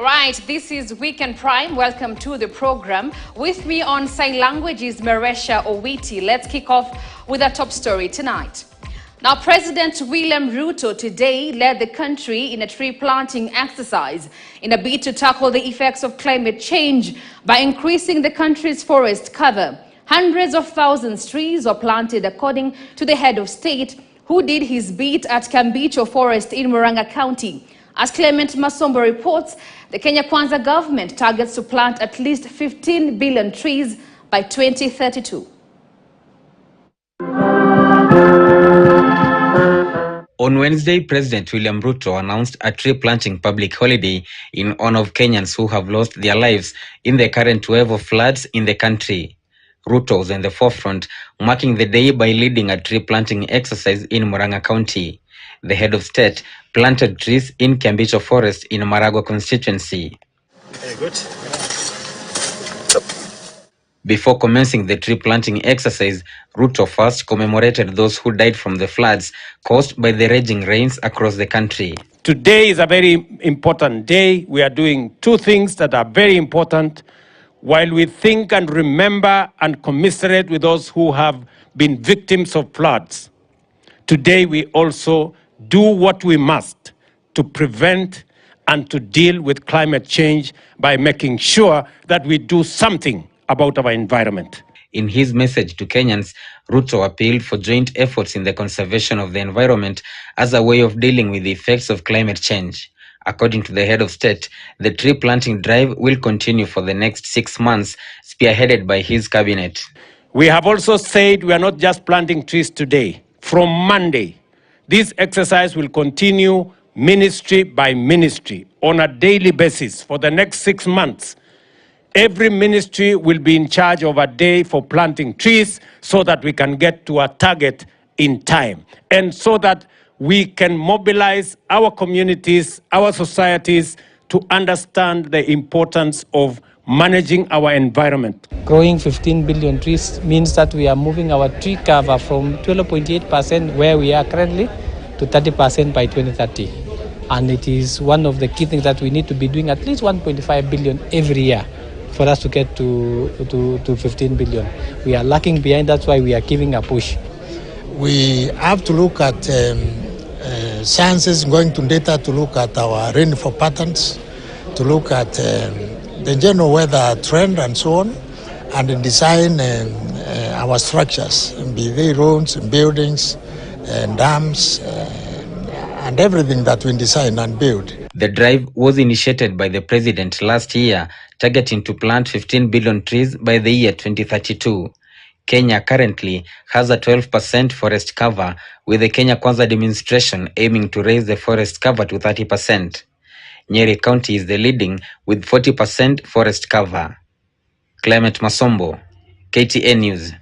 Right, this is Weekend Prime. Welcome to the program. With me on sign language is Meresha Owiti. Let's kick off with our top story tonight. Now, President William Ruto today led the country in a tree planting exercise in a bid to tackle the effects of climate change by increasing the country's forest cover. Hundreds of thousands of trees were planted, according to the head of state, who did his bit at Kiambicho Forest in Murang'a County. As Clement Masombo reports, the Kenya Kwanza government targets to plant at least 15 billion trees by 2032. On Wednesday, President William Ruto announced a tree planting public holiday in honor of Kenyans who have lost their lives in the current wave of floods in the country. Ruto was in the forefront, marking the day by leading a tree planting exercise in Murang'a County. The head of state planted trees in Kiambicho Forest in Murang'a constituency. Very good. Before commencing the tree planting exercise, Ruto first commemorated those who died from the floods caused by the raging rains across the country. Today is a very important day. We are doing two things that are very important. While we think and remember and commiserate with those who have been victims of floods, today we also do what we must to prevent and to deal with climate change by making sure that we do something about our environment. In his message to Kenyans, Ruto appealed for joint efforts in the conservation of the environment as a way of dealing with the effects of climate change. According to the head of state, the tree planting drive will continue for the next 6 months, spearheaded by his cabinet. We have also said we are not just planting trees today. From Monday, this exercise will continue ministry by ministry on a daily basis for the next 6 months. Every ministry will be in charge of a day for planting trees so that we can get to our target in time and so that we can mobilize our communities, our societies to understand the importance of managing our environment. Growing 15 billion trees means that we are moving our tree cover from 12.8% where we are currently to 30% by 2030. And it is one of the key things that we need to be doing at least 1.5 billion every year for us to get to 15 billion. We are lacking behind, that's why we are giving a push. We have to look at sciences, going to data to look at our rainfall patterns, to look at the general weather trend and so on, and design our structures, be they roads, buildings, dams, and everything that we design and build. The drive was initiated by the president last year, targeting to plant 15 billion trees by the year 2032. Kenya currently has a 12% forest cover, with the Kenya Kwanza administration aiming to raise the forest cover to 30%. Nyeri County is the leading with 40% forest cover. Clement Masombo, KTN News.